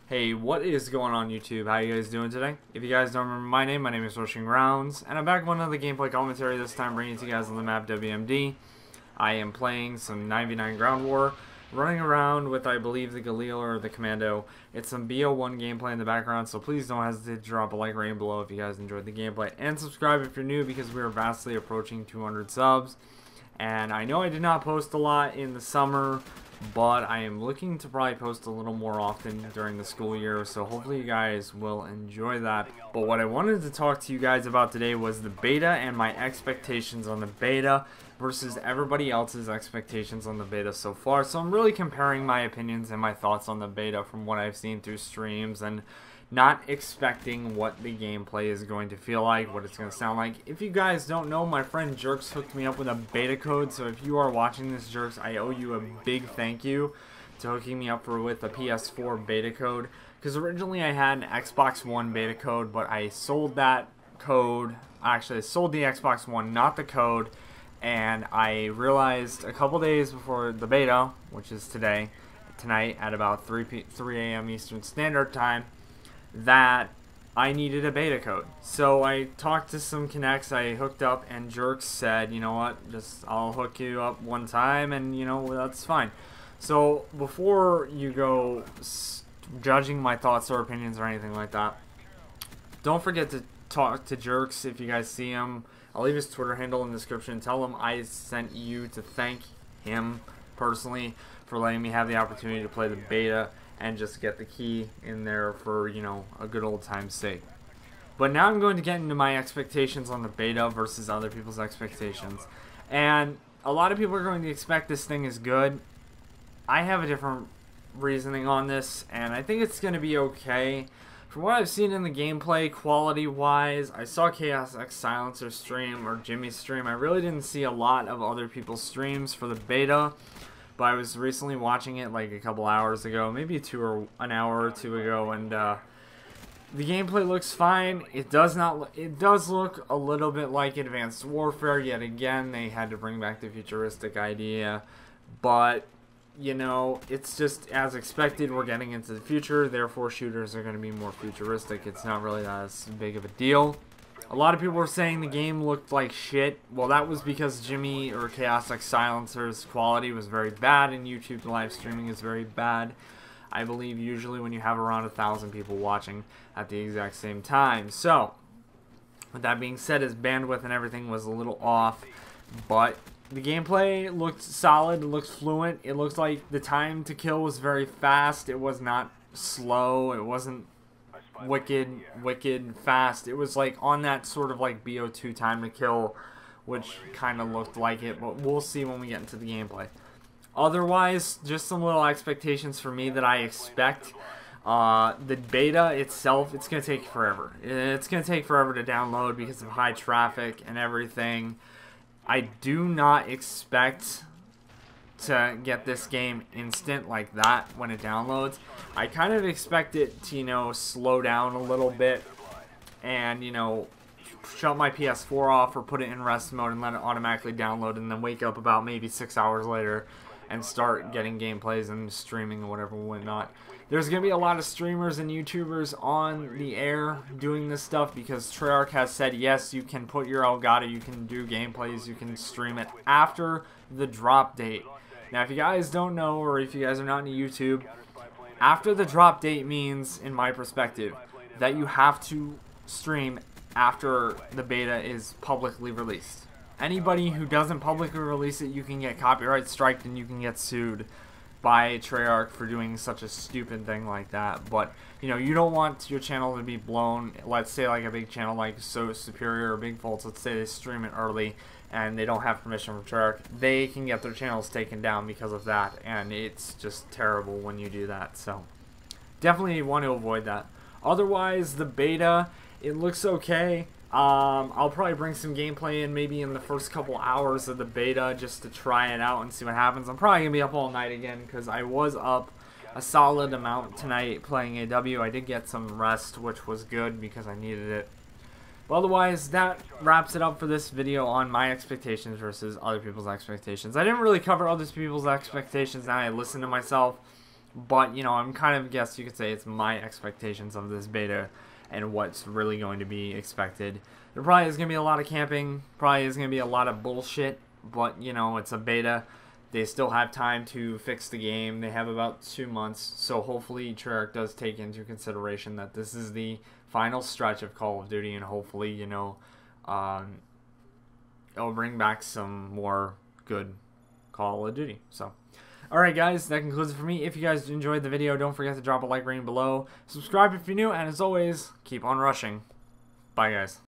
Hey, what is going on YouTube? How you guys doing today? If you guys don't remember my name is Rushing Rounds, and I'm back with another gameplay commentary, this time bringing it to you guys on the map WMD. I am playing some 9v9 Ground War, running around with, I believe, the Galil or the Commando. It's some BO1 gameplay in the background, so please don't hesitate to drop a like rating below if you guys enjoyed the gameplay, and subscribe if you're new because we are vastly approaching 200 subs. And I know I did not post a lot in the summer, but I am looking to probably post a little more often during the school year, so hopefully you guys will enjoy that. But what I wanted to talk to you guys about today was the beta and my expectations on the beta versus everybody else's expectations on the beta so far. So I'm really comparing my opinions and my thoughts on the beta from what I've seen through streams and not expecting what the gameplay is going to feel like, what it's going to sound like. If you guys don't know, my friend Jerks hooked me up with a beta code, so if you are watching this, Jerks, I owe you a big thank you to hooking me up with a PS4 beta code, because originally I had an Xbox One beta code, but I sold that code. Actually, I sold the Xbox One, not the code, and I realized a couple days before the beta, which is tonight at about 3 a.m. Eastern Standard Time, that I needed a beta code. So I talked to some connects, I hooked up, and Jerks said, you know what, I'll hook you up one time and that's fine. So before you go judging my thoughts or opinions or anything like that, don't forget to talk to Jerks if you guys see him. I'll leave his Twitter handle in the description. Tell him I sent you to thank him personally for letting me have the opportunity to play the beta and just get the key in there for, a good old time's sake. But now I'm going to get into my expectations on the beta versus other people's expectations. And a lot of people are going to expect this thing is good. I have a different reasoning on this, and I think it's going to be okay. From what I've seen in the gameplay, quality-wise, I saw Chaos X Silencer stream, or Jimmy's stream. I really didn't see a lot of other people's streams for the beta. But I was recently watching it like a couple hours ago, maybe an hour or two ago, and the gameplay looks fine. It does look a little bit like Advanced Warfare. Yet again, they had to bring back the futuristic idea, but it's just as expected. We're getting into the future, therefore shooters are going to be more futuristic. It's not really that as big of a deal. A lot of people were saying the game looked like shit. Well, that was because Jimmy or Chaos X Silencer's quality was very bad and YouTube live streaming is very bad. I believe usually when you have around 1,000 people watching at the exact same time. So, with that being said, his bandwidth and everything was a little off, but the gameplay looked solid, it looked fluent, it looked like the time to kill was very fast, it was not slow, it wasn't wicked fast. It was like on that sort of like BO2 time to kill, which kind of looked like it, but we'll see when we get into the gameplay. Otherwise, just some little expectations for me that I expect. The beta itself, it's going to take forever. It's going to take forever to download because of high traffic and everything. I do not expect to get this game instant like that when it downloads. I kind of expect it to, slow down a little bit and, shut my PS4 off or put it in rest mode and let it automatically download and then wake up about maybe 6 hours later and start getting gameplays and streaming or whatever and whatnot. There's going to be a lot of streamers and YouTubers on the air doing this stuff because Treyarch has said, yes, you can put your Elgato, you can do gameplays, you can stream it after the drop date. Now, if you guys don't know, or if you guys are not into YouTube, after the drop date means, in my perspective, that you have to stream after the beta is publicly released. Anybody who doesn't publicly release it, you can get copyright striked and you can get sued by Treyarch for doing such a stupid thing like that. But, you don't want your channel to be blown. Let's say like a big channel like So Superior or Big Faults, let's say they stream it early and they don't have permission from Treyarch, they can get their channels taken down because of that, and it's just terrible when you do that. So definitely want to avoid that. Otherwise, the beta, it looks okay. I'll probably bring some gameplay in maybe in the first couple hours of the beta just to try it out and see what happens. I'm probably going to be up all night again because I was up a solid amount tonight playing AW. I did get some rest, which was good because I needed it. But otherwise, that wraps it up for this video on my expectations versus other people's expectations. I didn't really cover other people's expectations. Now I listened to myself. But, you know, I'm kind of, guess you could say it's my expectations of this beta and what's really going to be expected. There probably is going to be a lot of camping, probably is going to be a lot of bullshit, but, you know, it's a beta. They still have time to fix the game. They have about 2 months, so hopefully Treyarch does take into consideration that this is the final stretch of Call of Duty, and hopefully, you know, it'll bring back some more good Call of Duty. So, alright guys, that concludes it for me. If you guys enjoyed the video, don't forget to drop a like rating below. Subscribe if you're new, and as always, keep on rushing. Bye guys.